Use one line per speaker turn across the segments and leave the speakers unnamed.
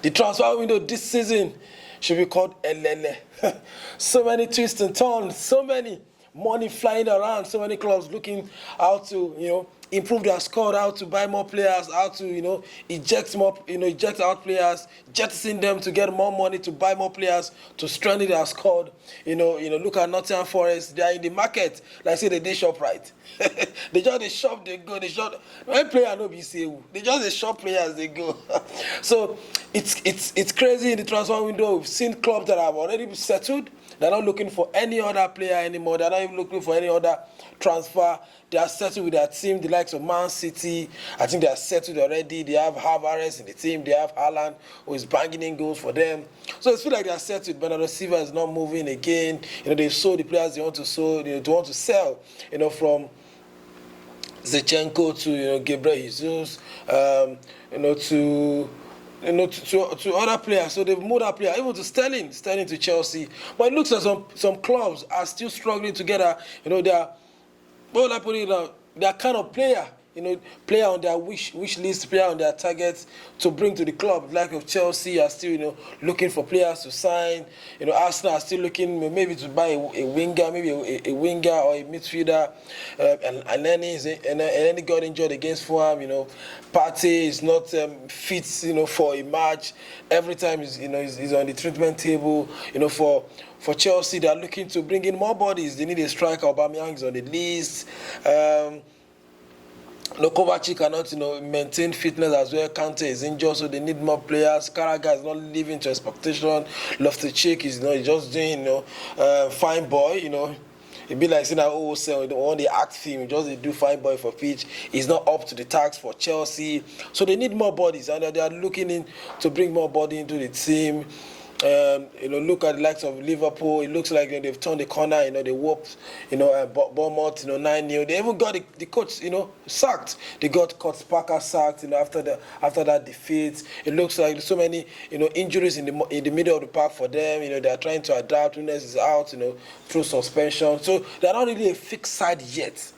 The transfer window this season should be called Elele. So many twists and turns, so many money flying around, so many clubs looking how to, improve their squad, how to buy more players, how to, eject more, eject out players, jettison them to get more money to buy more players to strengthen their squad. Look at Nottingham Forest. They are in the market, like I say, they shop right. They just they shop, they go, they shop. When player no be say, they just they shop players, they go. So it's crazy in the transfer window. We've seen clubs that have already settled. They're not looking for any other player anymore. They're not even looking for any other transfer. They are settled with their team, the likes of Man City. I think they are settled already. They have Havertz in the team. They have Haaland, who is banging in goals for them. So it feels like they are settled. Bernardo Silva is not moving again. They've sold the players they want to sell. They want to sell. From Zinchenko to Gabriel Jesus, to other players. So they've moved that player, even to Sterling to Chelsea. But it looks like some clubs are still struggling together. They are, well, I put it down, they are kind of player on their wish list, player on their targets to bring to the club. Like of Chelsea are still, looking for players to sign. Arsenal are still looking maybe to buy a winger, maybe a winger or a midfielder. And any got injured against Fulham. Partey is not fit, for a match. Every time he's on the treatment table. For Chelsea, they are looking to bring in more bodies. They need a striker. Aubameyang is on the list. Kovacic cannot, maintain fitness as well. Kante is injured, so they need more players. Carragher is not living to expectation. Loftus-Cheek is, he's just doing, fine boy, It'd be like saying that when they act him, just they do fine boy for pitch. He's not up to the task for Chelsea, so they need more bodies, and they are looking in to bring more body into the team. Look at the likes of Liverpool. It looks like they've turned the corner. They whooped, Bournemouth, 9-0. They even got the coach, sacked. They got Coach Parker sacked, after that defeat. It looks like so many, injuries in the middle of the park for them. They are trying to adapt. Nunes is out, through suspension. So they're not really a fixed side yet.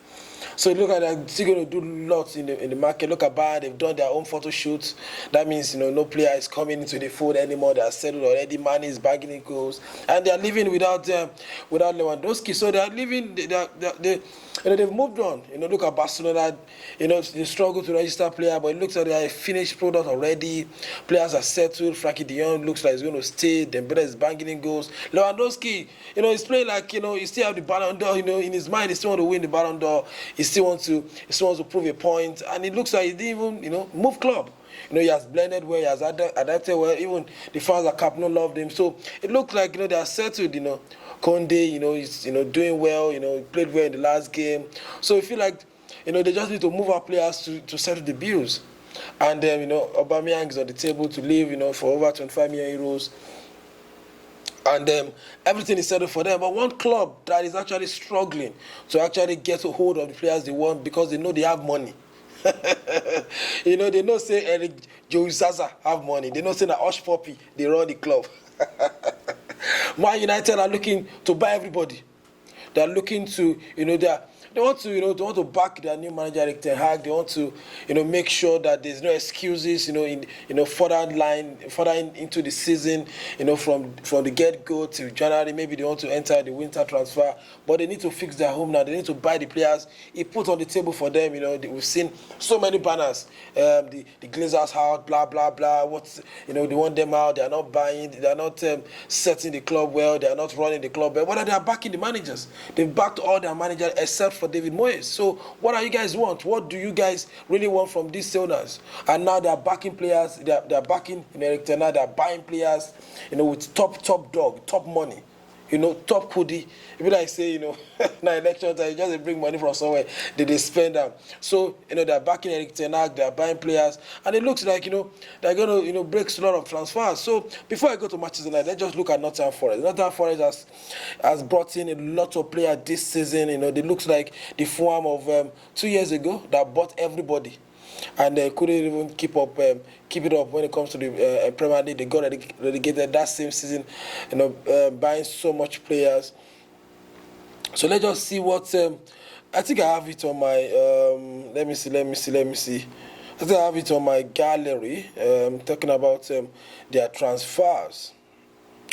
So look at they're still going to do lots in the market. Look at Bayern, they've done their own photo shoots. That means no player is coming into the fold anymore. They are settled already. Mane is bagging in goals, and they are living without Lewandowski. So they are living. They've moved on. Look at Barcelona. They struggle to register player, but it looks like they are a finished product already. Players are settled. Frankie De Jong looks like he's going to stay. Dembele is banging in goals. Lewandowski, he's playing like he still have the Ballon d'Or. In his mind, he still want to win the Ballon d'Or. He still wants to prove a point, and it looks like he didn't even move club. He has blended well, he has adapted well. Even the fans at Camp Nou loved him. So it looks like they are settled. Conde, he's doing well. He played well in the last game. So I feel like they just need to move our players to settle the bills. And then Aubameyang is on the table to leave for over 25 million euros. And everything is settled for them. But one club that is actually struggling to actually get a hold of the players they want because they know they have money. They know say Eric Joey Zaza have money. They know say that Hush Puppy, they run the club. Man United are looking to buy everybody. They are looking to, they want to back their new manager Erik ten Hag. They want to, make sure that there's no excuses, further into the season, from the get-go to January. Maybe they want to enter the winter transfer, but they need to fix their home now. They need to buy the players. He put on the table for them. We've seen so many banners. The Glazers out, blah blah blah. They want them out. They are not buying. They are not setting the club well. They are not running the club well. But they are backing the managers. They've backed all their managers except for David Moyes. So what do you guys want? What do you guys really want from these owners? And now they are backing players. They are backing Erik ten Hag. They are buying players, with top dog, top money. Top hoodie. If you like say, now election time, just bring money from somewhere, they spend them. So, they're backing Erik ten Hag, they're buying players, and it looks like, they're going to, break a lot of transfers. So, before I go to Manchester United, let's just look at Nottingham Forest. Nottingham Forest has brought in a lot of players this season. It looks like the form of 2 years ago that bought everybody. And they couldn't even keep it up when it comes to the Premier League. They got relegated that same season, buying so much players. So let's just see what I think I have it on my. Let me see. I still have it on my gallery, talking about their transfers.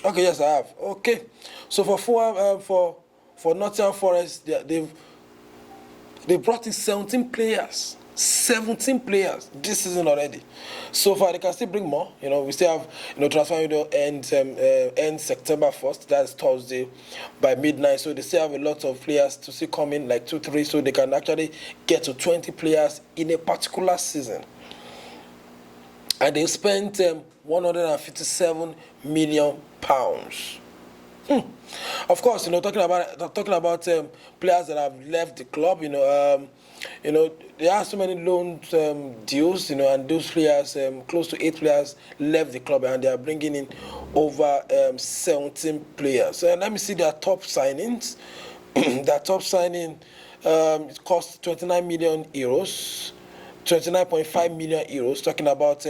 Okay, yes, I have. Okay, so for Fulham, for Nottingham Forest, they brought in 17 players. 17 players this season already. So far, they can still bring more. We still have, transfer window ends September 1st. That's Thursday by midnight. So they still have a lot of players to see come in, like 2, 3, so they can actually get to 20 players in a particular season. And they spent 157 million pounds. Of course, talking about players that have left the club, there are so many loan deals, and those players, close to 8 players, left the club, and they are bringing in over 17 players. So let me see their top signings. Their top signing it cost 29 million euros. 29.5 million euros, talking about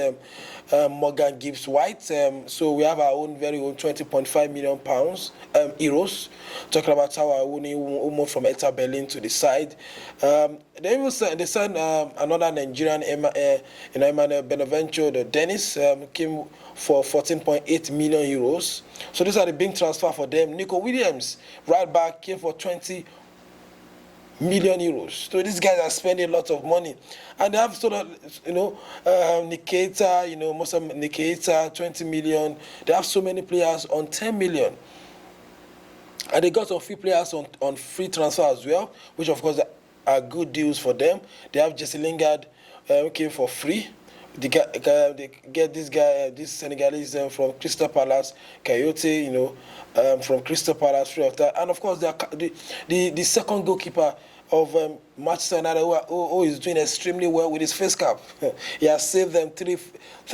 Morgan Gibbs White. So we have our own very own 20.5 million pounds, euros, talking about how who moved from Hertha Berlin to the side. They signed another Nigerian, Emmanuel Benaventure, the Dennis, came for 14.8 million euros. So these are the big transfer for them. Nico Williams, right back, came for 20 million euros. So these guys are spending a lot of money, and they have sort of, Nikita, most of Nikita, 20 million. They have so many players on 10 million, and they got some free players on free transfer as well, which of course are good deals for them. They have Jesse Lingard, who came for free. They get this guy, this Senegalese from Crystal Palace, Coyote, from Crystal Palace, free of that. And of course, the second goalkeeper of Manchester United, who is doing extremely well with his face cap. He has saved them three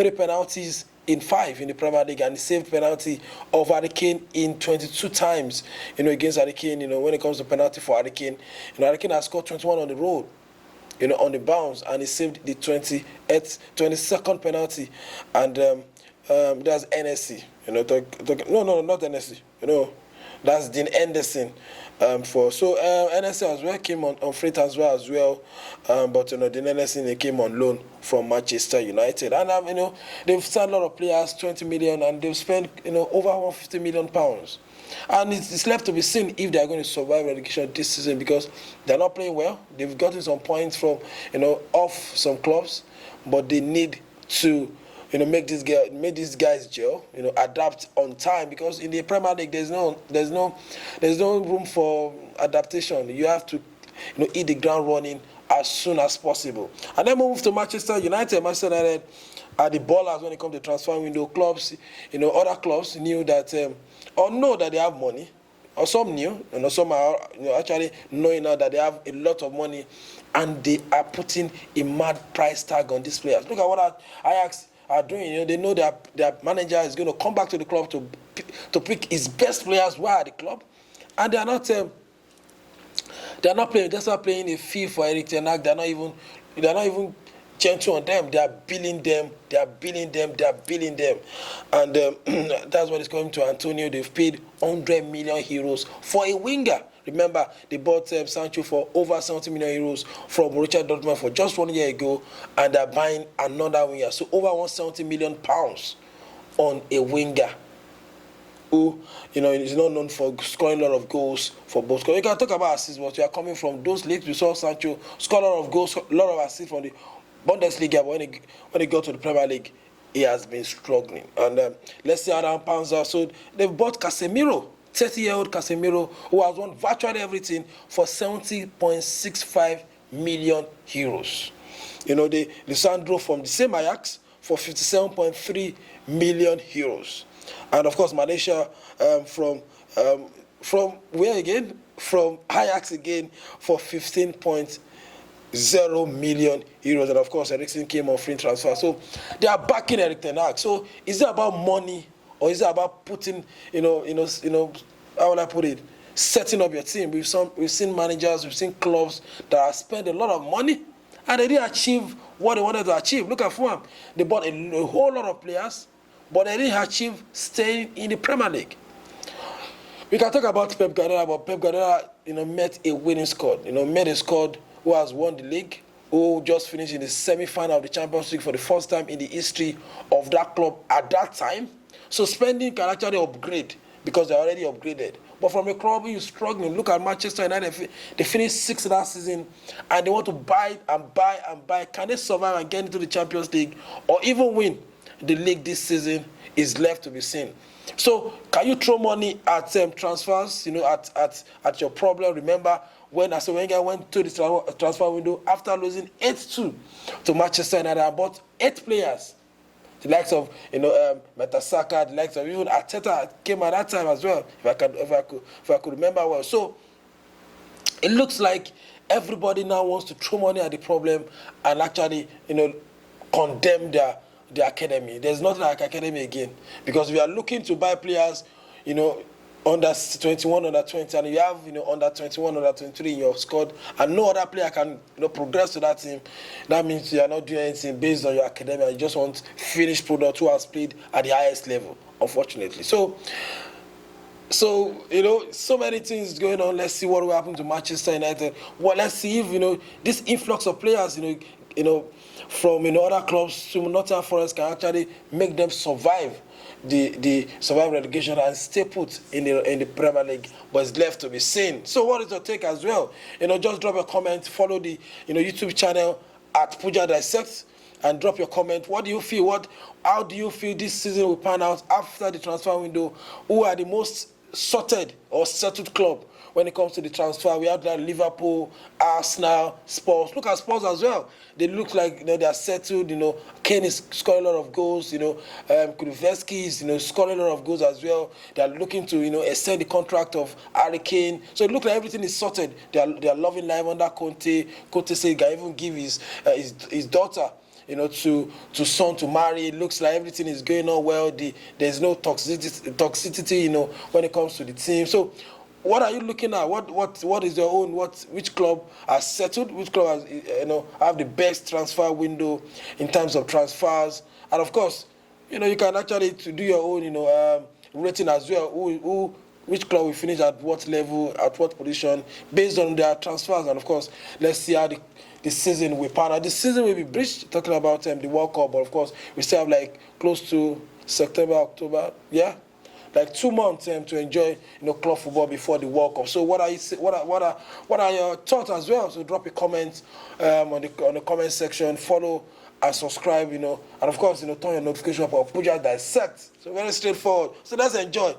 penalties in 5 in the Premier League, and he saved penalty of Harry Kane in 22 times, against Harry Kane. When it comes to penalty for Harry Kane, Harry Kane has scored 21 on the road, on the bounce, and he saved the 22nd penalty. And that's NSC. No, not NSC. That's Dean Henderson. NSC as well came on free transfer as well. But Dean Henderson came on loan from Manchester United. And they've signed a lot of players, 20 million, and they've spent over 150 million pounds. And it's left to be seen if they are going to survive relegation this season, because they're not playing well. They've gotten some points from off some clubs, but they need to make these guys gel, adapt on time, because in the Premier League there's no room for adaptation. You have to hit the ground running as soon as possible. And then move to Manchester United. Manchester United are the ballers when it comes to transfer window. Clubs, other clubs knew that or know that they have money, or some knew, some are actually knowing now that they have a lot of money, and they are putting a mad price tag on these players. Look at what Ajax are doing. They know their manager is going to come back to the club to pick his best players who are at the club, and they are not playing. They're not playing a fee for Erik ten Hag. They're not even gentle on them. They are billing them, and that's what is coming to Antonio. They've paid 100 million euros for a winger. Remember, they bought Sancho for over 70 million euros from Borussia Dortmund for just 1 year ago, and they're buying another winger. So over 170 million pounds on a winger who, is not known for scoring a lot of goals for both. You can talk about assists, but you are coming from those leagues. We saw Sancho score a lot of goals, a lot of assists from the Bundesliga, but when he got to the Premier League, he has been struggling. And let's see how that pans out. So they've bought Casemiro, 30-year-old Casemiro, who has won virtually everything, for 70.65 million euros. Lisandro from the same Ajax for 57.3 million euros. And of course, Malaysia from where again? From Ajax again for 15.0 million euros. And of course, Eriksen came on free transfer. So they are backing Erik ten Hag. So is it about money, or is it about putting, how will I put it, setting up your team? We've seen managers, we've seen clubs that have spent a lot of money, and they didn't achieve what they wanted to achieve. Look at Fulham. They bought a whole lot of players, but they didn't achieve staying in the Premier League. We can talk about Pep Guardiola, but Pep Guardiola, met a winning squad. Met a squad who has won the league, who just finished in the semi-final of the Champions League for the first time in the history of that club at that time. So spending can actually upgrade because they're already upgraded. But from a club you're struggling, look at Manchester United. They finished 6th last season, and they want to buy and buy and buy. Can they survive and get into the Champions League or even win the league this season is left to be seen. So can you throw money at transfers, at your problem? Remember when Arsene Wenger went to the transfer window after losing 8-2 to Manchester United and bought 8 players. The likes of Mertesacker, the likes of even Arteta came at that time as well, if I could remember well. So it looks like everybody now wants to throw money at the problem and actually condemn their academy. There's nothing like academy again, because we are looking to buy players, under 21, under 20, and you have under 21, under 23 in your squad, and no other player can progress to that team. That means you are not doing anything based on your academy. You just want finished product who has played at the highest level, unfortunately. So so many things going on. Let's see what will happen to Manchester United. Well, let's see if this influx of players from other clubs to Nottingham Forest can actually make them survive the survive relegation and stay put in the Premier League, but it's left to be seen. So what is your take as well? Just drop a comment, follow the YouTube channel at Puja Dissect, and drop your comment. What do you feel? How do you feel this season will pan out after the transfer window? Who are the most sorted or settled club when it comes to the transfer? We have Liverpool, Arsenal, Spurs. Look at Spurs as well. They look like they are settled. Kane is scoring a lot of goals. Kulusevski is scoring a lot of goals as well. They are looking to extend the contract of Harry Kane. So it looks like everything is sorted. They are loving life under Conte. Conte said he can even give his daughter to son to marry. It looks like everything is going on well. There's no toxicity when it comes to the team. So what are you looking at? What is your own? Which club has settled? Which club has have the best transfer window in terms of transfers? And of course, you can actually to do your own rating as well. Which club will finish at what level, at what position, based on their transfers. And of course, let's see how the season will pan out. The season will be breached, talking about the World Cup, but of course, we still have close to September, October, yeah? 2 months to enjoy club football before the World Cup. So what are your thoughts as well? So drop a comment on the comment section, follow and subscribe, and of course, turn your notification up for Puja Dissect. So very straightforward. So let's enjoy.